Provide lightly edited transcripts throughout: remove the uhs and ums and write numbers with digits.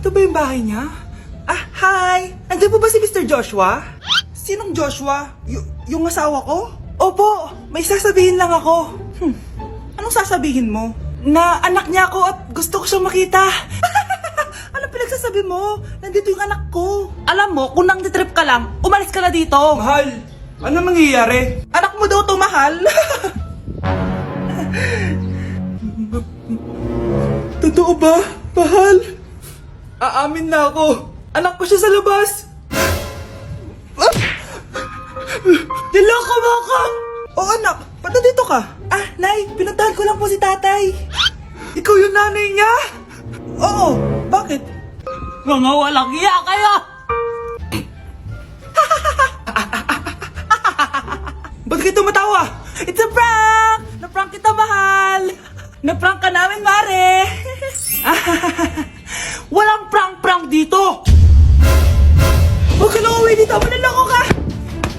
Ito ba yung bahay niya? Ah, hi! Andiyan po ba si Mr. Joshua? Sinong Joshua? Yung asawa ko? Opo, may sasabihin lang ako. Anong sasabihin mo? Na anak niya ako at gusto ko siyang makita. Anong pinagsasabi mo? Nandito yung anak ko. Alam mo, kung nang trip ka lang, umalis ka na dito. Mahal, ano mangyayari? Anak mo daw to, mahal. Totoo ba, mahal? Aamin na ako. Anak ko siya sa labas. Niloko mo ako! Oo, anak. Ba't nandito ka? Ah, Nay, pinuntahan ko lang po si tatay. Ikaw yung nanay niya? Oo, bakit? Mga walang iya kayo! Ba't kayo tumatawa? It's a prank! Na-prank kita, mahal! Na-prank ka namin, mare! Walang prank-prank dito! Huwag ka nang uwi dito! Manaloko ka!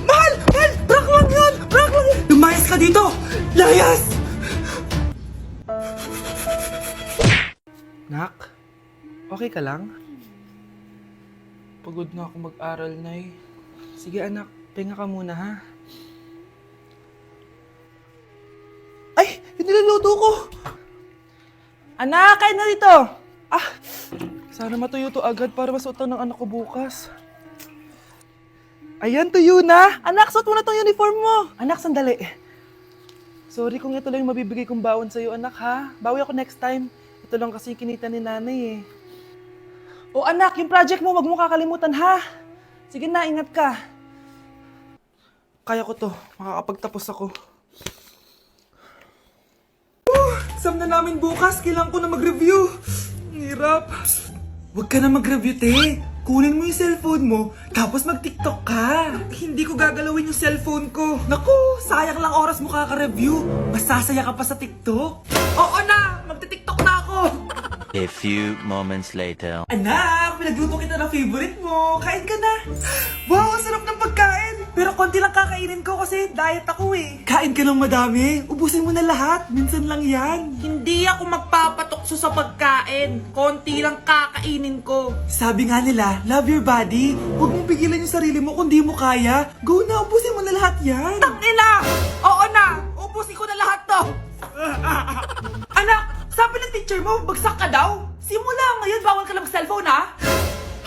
Mahal! Mahal! Prank lang yun! Prank lang yun! Lumayas ka dito! Layas! Nak, okay ka lang? Pagod na ako mag-aral, Nay. Sige anak, pahinga ka muna ha. Ay! Yung niluluto ko! Anak, kain na dito! Ah! Sana matuyo to agad para masuotan ng anak ko bukas. Ayan, tuyo na! Anak, suot mo na tong uniform mo! Anak, sandali. Sorry kung ito lang yung mabibigay kong baon sa'yo, anak ha. Bawi ako next time. Ito lang kasi yung kinita ni nanay eh. O anak, yung project mo, wag mo kakalimutan ha. Sige na, ingat ka. Kaya ko to, makakapagtapos ako. Exam na namin bukas, kailangan ko na mag-review. Ang hirap. Huwag ka na mag-review, te. Kunin mo yung cellphone mo, tapos mag-TikTok ka. Hindi ko gagalawin yung cellphone ko. Naku, sayang lang oras mo kaka-review. Mas sasaya ka pa sa TikTok. Oo na, magti-TikTok na ako. A few moments later. Anak, pinagluto kita ng favorite mo. Kain ka na. Wow, ang sarap ng pagkain. Pero konti lang kakainin ko kasi diet ako eh. Kain ka ng madami. Ubusin mo na lahat. Minsan lang yan. Hindi ako magpapatukso sa pagkain. Konti lang kakainin ko. Sabi nga nila, love your body. Huwag mong pigilan yung sarili mo kung di mo kaya. Go na, ubusin mo na lahat yan. Tangina! Oo na! Ubusin ko na lahat to! Anak, sabi ng teacher mo, bagsak ka daw? Simula ngayon, bawal ka na mag-cellphone ha?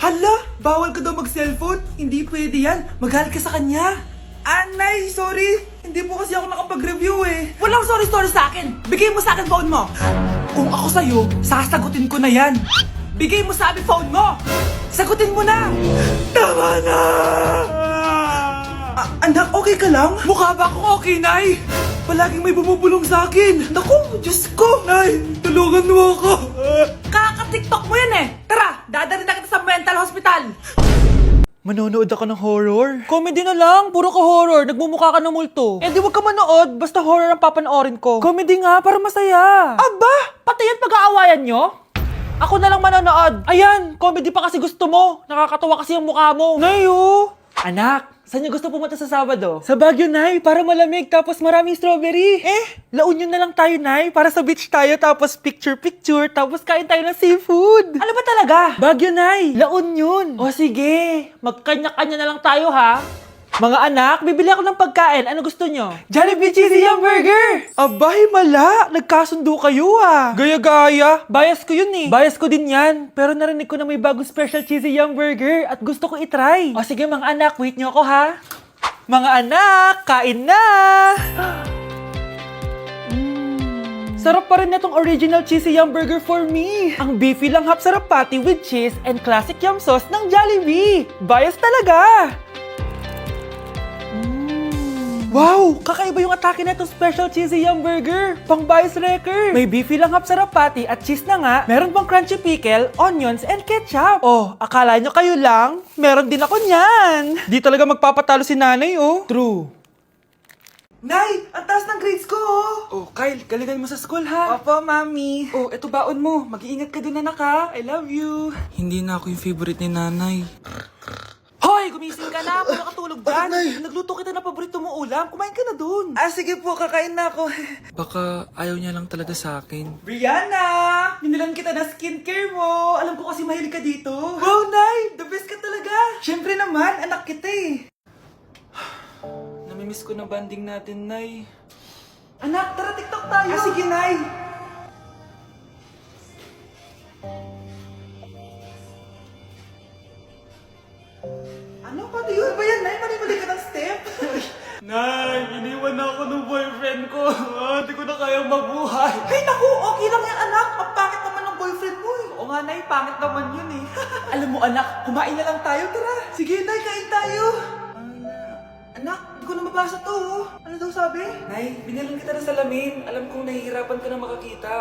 Hala, bawal ka daw mag-cellphone? Hindi pwede yan. Magalit ka sa kanya. Anay, sorry. Hindi po kasi ako nakapag-review eh. Walang sorry sa akin. Bigay mo sa akin phone mo. Kung ako sa'yo, sasagutin ko na yan. Bigay mo sa akin phone mo. Sagutin mo na. Tama na. Anak, okay ka lang? Mukha ba akong okay, Nay? Palaging may bumubulong sa akin. Naku, Diyos ko. Nay, tulungan mo ako. Kaka-TikTok mo yan eh. Tara, dadalhin na kita sa mental hospital. Manonood ako ng horror? Comedy na lang, puro ka horror, nagmumukha ka ng multo. Eh di wag ka manood, basta horror ang papanoorin ko. Comedy nga, para masaya. Aba, pati yan pag-aawayan nyo? Ako na lang manonood. Ayan, comedy pa kasi gusto mo. Nakakatawa kasi yung mukha mo. Nayo! Anak, saan niyo gusto pumunta sa Sabado? Sa Baguio, Nay, para malamig tapos maraming strawberry. La Union na lang tayo, Nay, para sa beach tayo tapos picture-picture tapos kain tayo ng seafood. Ano ba talaga? Baguio, Nay, La Union. O sige, magkanya-kanya na lang tayo ha. Mga anak, bibili ako ng pagkain. Ano gusto nyo? Jollibee Cheesy Yum Burger! Abay, mala! Nagkasundo kayo ah! Gaya-gaya! Bias ko yun eh. Bias ko din yan. Pero narinig ko na may bagong special Cheesy Yum Burger at gusto ko itry. O sige mga anak, wait nyo ako ha. Mga anak, kain na! Sarap pa rin na itong original Cheesy Yum Burger for me. Ang beefy lang hap sarap patty with cheese and classic yum sauce ng Jollibee. Bias talaga! Wow! Kakaiba yung atake na itong special cheesy yum burger. Pang bias wrecker. May beefy lang hap sarap patty at cheese na nga. Meron pang crunchy pickle, onions, and ketchup. Oh, akala nyo kayo lang? Meron din ako niyan. Di talaga magpapatalo si nanay, oh. True. Nay! Ang taas ng grades ko, oh! Oh, Kyle, galingan mo sa school, ha? Opo, mami. Oh, eto baon mo. Mag-iingat ka dun, anak, ha? I love you. Hindi na ako yung favorite ni nanay. Hoy! gumising ka na. Puro katulog dyan. Nagluto kita na paborito mo ulam. Kumain ka na dun. Ah, sige po. Kakain na ako. Baka ayaw niya lang talaga sa akin. Brianna! Binilan kita na skincare mo. Alam ko kasi mahilig ka dito. Wow, Nay! The best ka talaga. Siyempre naman, anak kita eh. Namimiss ko na banding natin, Nay. Anak, tara TikTok tayo. Ah, sige, Nay. Ano? Paano yun ba yan, Nay? Mali-mali ka ng step? Nay, iniwan na ako ng boyfriend ko. Hindi ko na kayang mabuhay. Ay, naku! Okay lang yan, anak. Ang pangit naman ng boyfriend mo eh. Oo nga, Nay. Pangit naman yun eh. Alam mo, anak, kumain na lang tayo. Tara. Sige, Nay. Kain tayo. Anak, hindi ko na mabasa to. Oh. Ano daw sabi? Nay, binilan kita ng salamin. Alam kong nahihirapan ka na makakita.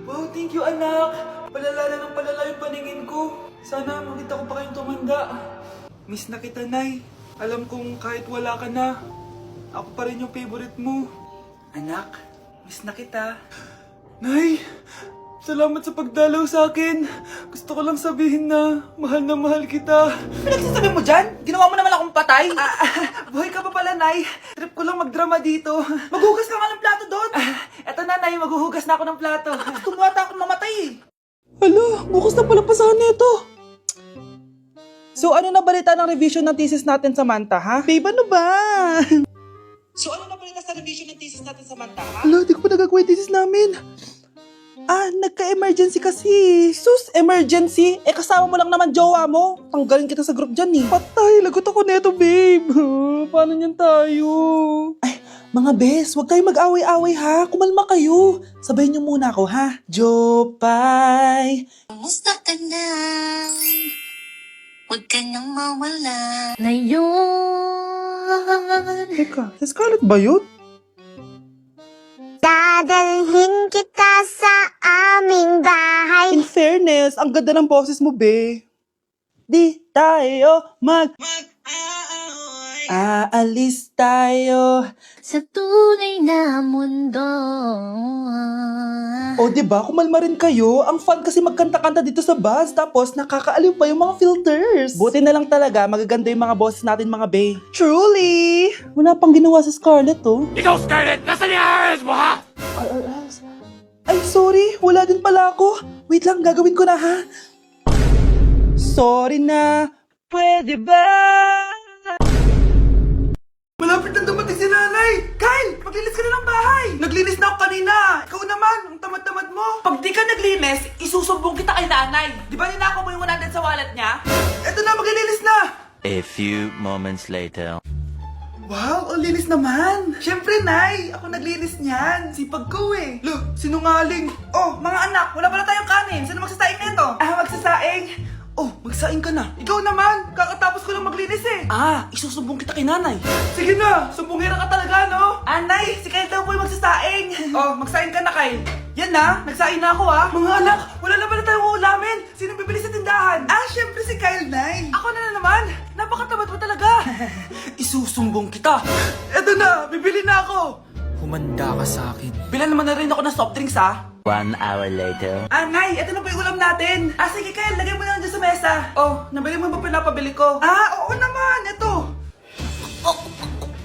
Wow, thank you, anak. Palala na ng palala yung paningin ko. Sana makita ko pa kayong tumanda. Miss na kita, Nay. Alam kong kahit wala ka na, ako pa rin yung favorite mo. Anak, miss na kita. Nay, salamat sa pagdalaw sa akin. Gusto ko lang sabihin na mahal kita. Pinagsasabi mo dyan? Ginawa mo naman akong patay? Buhay ka pa pala, Nay. Trip ko lang magdrama dito. Maghugas ka nga ng plato doon. Eto na, Nay. Maghuhugas na ako ng plato. Gusto mo ata akong mamatay eh. Hala, bukas na pala pasahan nito. So ano na balita ng revision ng thesis natin, Samantha, ha? Babe, ano ba? So ano na balita sa revision ng thesis natin, Samantha, ha? Hala, di ko pa nagagawa yung thesis namin. Nagka-emergency kasi. Sus, emergency? Kasama mo lang naman jowa mo. Tanggalin kita sa group dyan eh. Patay, lagot ako neto, babe. Paano niyan tayo? Ay, mga bes, huwag kayo mag-away-away ha. Kumalma kayo. Sabayin niyo muna ako ha. Jopay. Kumusta ka na? Huwag ka nang mawala. Ngayon, Teka, si Scarlett ba yun? dadalhin kita sa aming bahay. In fairness, ang ganda ng boses mo, be. Di tayo aalis tayo. Sa tunay na mundo. O, diba? Kumalma rin kayo. Ang fun kasi magkanta-kanta dito sa bus. Tapos, nakakaaliw pa yung mga filters. Buti na lang talaga, magaganda yung mga bosses natin, mga bay. Truly! Wala pang ginawa sa Scarlett, oh. Ikaw, Scarlett! Nasaan yung RS mo, ha? Ay, sorry. Wala din pala ako. Wait lang, gagawin ko na, ha? Sorry na. Pwede ba? Malapit na dumating si nanay! Kyle! Maglinis ka na ng bahay! Naglinis na ako kanina! Ikaw naman! Ang tamad-tamad mo! Pag di ka naglinis, isusumbong kita kay nanay! Di ba ninakaw mo yung 100 sa wallet niya? Eto na! Maglilinis na! A few moments later. Wow! Ang linis naman! Siyempre, Nay! Ako naglinis niyan! Sipag ko eh! Look! Sinungaling! Oh! Mga anak! Wala pala tayong kanin! Sino magsasaing nito? Magsasaing! Oh! Magsaing ka na! Ikaw naman! Kakatapos ko lang maglinis eh! Isusumbong kita kay nanay! Sige na! Sumbongera ka talaga, no? Nay! Si Kyle daw po yung magsasaing! Oh! Magsaing ka na, Kyle! Yan na! Nagsaing na ako Mga anak! Wala na pala tayong uulamin! Sino bibili sa tindahan? Siyempre si Kyle, Nay! Ako na naman! Napakatamad mo talaga! Isusumbong kita! Eto na! Bibili na ako! Humanda ka sa akin. Bilan naman na rin ako ng soft drinks, ha? 1 hour later. Nay! Eto na po yung ulam natin! Sige, Kyle! Lagay mo na lang dyan sa mesa! Oh! Nabili mo ba pinapabili ko? Oo naman! Eto!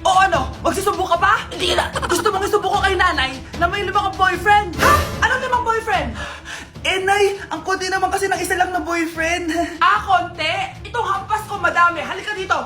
Ano? Magsusumbong ka pa? Hindi na! Gusto mong isumbong ko kay nanay na may 5 kang boyfriend? Ha? Anong 5 boyfriend? Nay! Ang konti naman kasi ng isa lang na boyfriend. Konti? Itong hampas ko madami. Halika dito!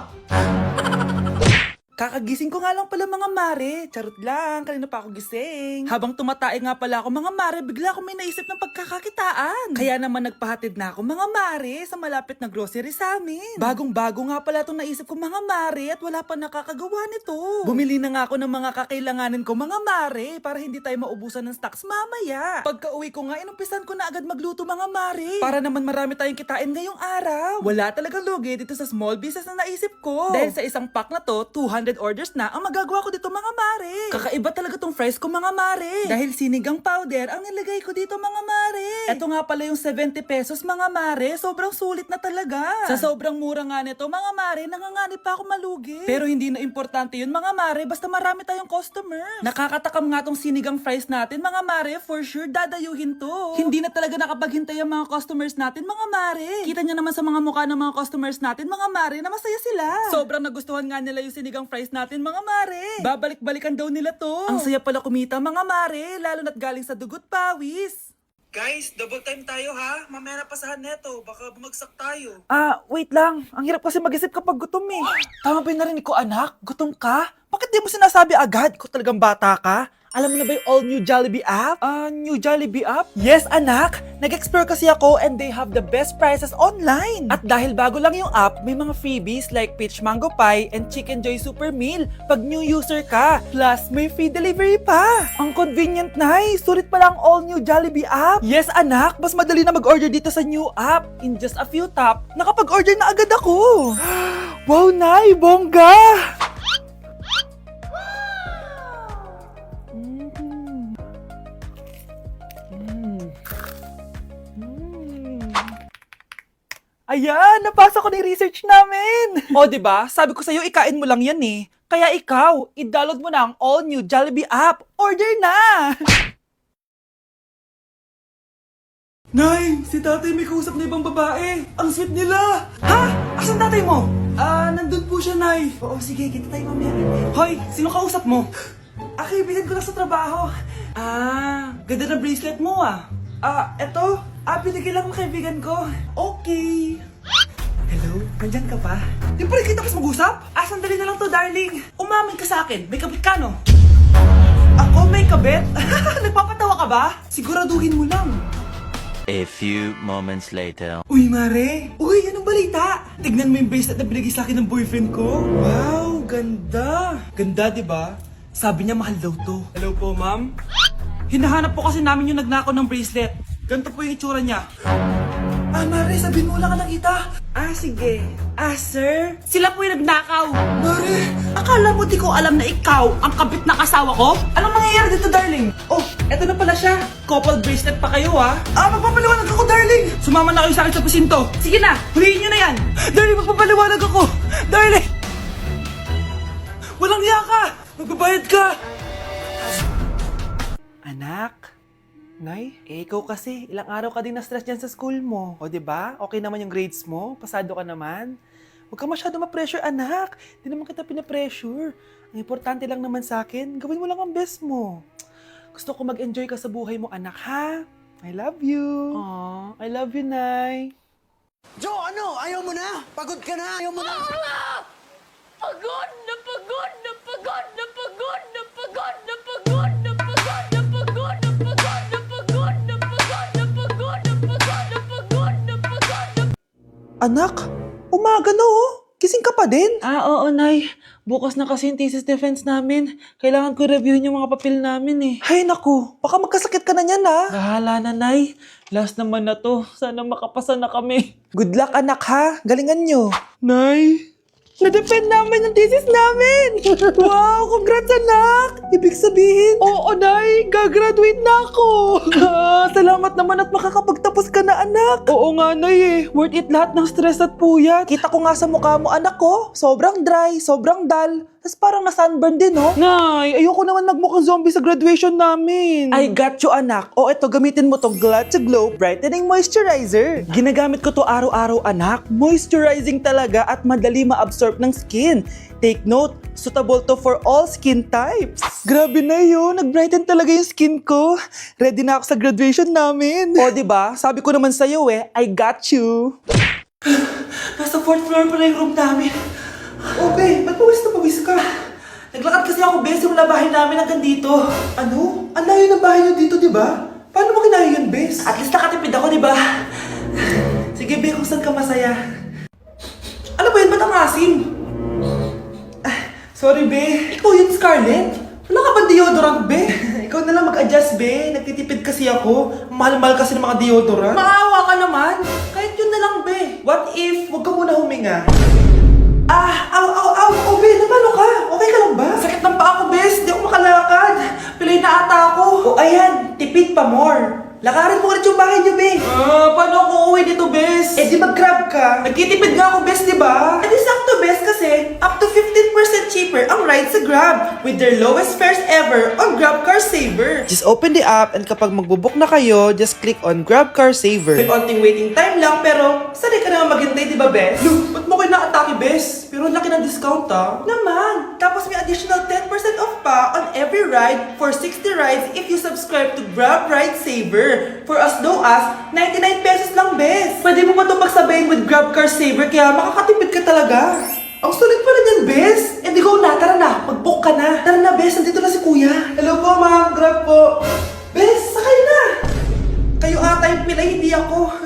Kakagising ko nga lang pala mga mare. Charot lang, kanina pa ako gising. Habang tumatae nga pala ako mga mare, bigla ako may naisip ng pagkakakitaan. Kaya naman nagpahatid na ako mga mare sa malapit na grocery sa amin. Bagong-bago nga pala itong naisip ko mga mare at wala pa nakakagawa nito. Bumili na nga ako ng mga kakailanganin ko mga mare para hindi tayo maubusan ng stocks mamaya. Pagka uwi ko nga, inumpisan ko na agad magluto mga mare. Para naman marami tayong kitain ngayong araw. Wala talagang lugi dito sa small business na naisip ko. Dahil sa isang pack na to, 200 100 orders na ang magagawa ko dito mga mare. Kakaiba talaga tong fries ko mga mare. Dahil sinigang powder ang nilagay ko dito mga mare. Ito nga pala yung 70 pesos mga mare. Sobrang sulit na talaga. Sa sobrang mura nga nito mga mare, nanganganib pa ako malugi. Pero hindi na importante yun mga mare, basta marami tayong customer. Nakakatakam nga tong sinigang fries natin mga mare, for sure dadayuhin to. Hindi na talaga nakapaghintay ang mga customers natin mga mare. Kita niyo naman sa mga mukha ng mga customers natin mga mare na masaya sila. Sobrang nagustuhan nga nila yung sinigang fries natin mga mare. Babalik-balikan daw nila to. Ang saya pala kumita mga mare, lalo na't galing sa dugot pawis. Guys, double time tayo ha. Mamaya na pasahan neto. Baka bumagsak tayo. Wait lang. Ang hirap kasi mag-isip kapag gutom eh. Tama ba yung narinig ko anak? Gutom ka? Bakit di mo sinasabi agad? Ikaw talagang bata ka? Alam mo na ba yung all new Jollibee app? New Jollibee app? Yes, anak! Nag-explore kasi ako and they have the best prices online. At dahil bago lang yung app, may mga freebies like peach mango pie and chicken joy super meal pag new user ka. Plus, may free delivery pa. Ang convenient, Nay. Sulit pala ang all new Jollibee app. Yes, anak. Mas madali na mag-order dito sa new app. In just a few tap, nakapag-order na agad ako. Wow, Nay! Bongga! Ayan, nabasa ko na yung research namin. O, diba? Sabi ko sa'yo, ikain mo lang yan eh. Kaya ikaw, i-download mo na ang all-new Jollibee app. Order na! Nay, si tatay may kausap na ibang babae. Ang sweet nila. Ha? Asan tatay mo? Nandun po siya, Nay. Oo, sige, kita tayo mamaya. Hoy, sino kausap mo? Kaibigan ko lang sa trabaho. Ganda na bracelet mo ah. Eto. Binigay lang ng kaibigan ko. Okay. Hello? Nandyan ka pa? Di pa rin kita mas mag-usap? Sandali na lang to, darling. Umamin ka sa akin. May kabit ka, no? Ako may kabit? Nagpapatawa ka ba? Siguraduhin mo lang. A few moments later. Uy, Mare! Uy, anong balita? Tignan mo yung bracelet na binigay sa akin ng boyfriend ko. Wow, ganda. Ganda, di ba? Sabi niya mahal daw to. Hello po, ma'am. Hinahanap po kasi namin yung nagnakaw ng bracelet. Ganito po yung itsura niya. Mare, sabihin mo lang ka nakita. Sige. Sir? Sila po yung nagnakaw. Mare, akala mo di ko alam na ikaw ang kabit ng asawa ko? Anong mangyayari dito, darling? Oh, eto na pala siya. Couple bracelet pa kayo, ha? Magpapaliwanag ako, darling. Sumama na kayo sa akin sa presinto. Sige na, huliin nyo na yan. Darling, magpapaliwanag ako. Darling! Walang hiya ka. Magbabayad ka. Anak? Nay, ikaw kasi, ilang araw ka din na-stress dyan sa school mo. O, diba? Okay naman yung grades mo? Pasado ka naman? Huwag ka masyado ma-pressure, anak. Di naman kita pina-pressure. Ang importante lang naman sa akin, gawin mo lang ang best mo. Gusto ko mag-enjoy ka sa buhay mo, anak, ha? I love you. Aww, I love you, Nay. Jo, ano? Ayaw mo na? Pagod ka na? Ayaw mo na? Pagod na pagod na pagod na pagod na pagod na pagod na pagod na pagod na pagod na pagod na pagod na pagod na pagod na pagod na pagod na. Anak, umaga na oh. Gising ka pa din? Oo, Nay. Bukas na kasi yung thesis defense namin. Kailangan ko reviewin yung mga papel namin eh. Hay naku, baka magkasakit ka na niyan ha. Bahala na, Nay. Last naman na to. Sana makapasa na kami. Good luck, anak ha. Galingan nyo. Nay, na-defend namin ang thesis namin! Wow! Congrats, anak! Ibig sabihin, oo, Nay! Gagraduate na ako! Salamat naman at makakapagtapos ka na, anak! Oo nga, Nay eh. Worth it lahat ng stress at puyat. Kita ko nga sa mukha mo, anak ko. Sobrang dry, sobrang dull. Tapos parang na-sunburn din, no? Nay, ayoko naman magmukhang zombie sa graduation namin. I got you, anak. O eto, gamitin mo tong Glad to Glow Brightening Moisturizer. Ginagamit ko to araw-araw, anak. Moisturizing talaga at madali ma-absorb ng skin. Take note, suitable to for all skin types. Grabe na yun, nag-brighten talaga yung skin ko. Ready na ako sa graduation namin. O, diba? Sabi ko naman sa'yo I got you. Nasa 4th floor pala yung room namin. Okay, ba't pawis ka? Naglakad kasi ako, Bes, yung bahay namin hanggang dito. Ano? Ang layo ng bahay nyo dito, di ba? Paano mo kinaya yun, Bes? At least nakatipid ako, di ba? Sige, Be, kung saan ka masaya. Ano ba yun? Ba't ang asim? Sorry, Be. Ikaw yun, Scarlett? Wala ka ba deodorant, Be? Ikaw na lang mag-adjust, Be. Nagtitipid kasi ako. Mahal-mahal kasi ng mga deodorant. Maawa ka naman. Kahit yun na lang, Be. What if, wag ka muna huminga? Oh, Be, napano ka? Okay Okay ka lang ba? Sakit ng paa ko, bes. Di ako makalakad. Pilay na ata ako. O ayan, tipid pa more. Lakarin mo ulit yung bahay niyo, be. Paano ako uuwi dito, bes? Eh di mag-grab ka. Nagtitipid nga ako, bes, di ba? Eh di sakto, bes, kasi up to 15% cheaper ang ride sa Grab with their lowest fares ever on Grab Car Saver. Just open the app and kapag magbubook na kayo, just click on Grab Car Saver. May konting waiting time lang, pero sanay ka naman maghintay, di ba, bes? Look, ba't mo kayo na-atake, bes? Pero ang laki ng discount, ah. Naman! Tapos may additional 10% off pa on every ride for 60 rides if you subscribe to Grab Ride Saver for as low as 99 pesos lang, bes. Pwede mo pa ito magsabayin with Grab Car Saver, kaya makakatipid ka talaga. Ang sulit pala niyan, bes. Eh di go na, tara na. Mag-book ka na. Tara na, bes. Nandito na si kuya. Hello po, ma'am. Grab po. Bes, sakay na. Kayo ata yung pilay, hindi ako.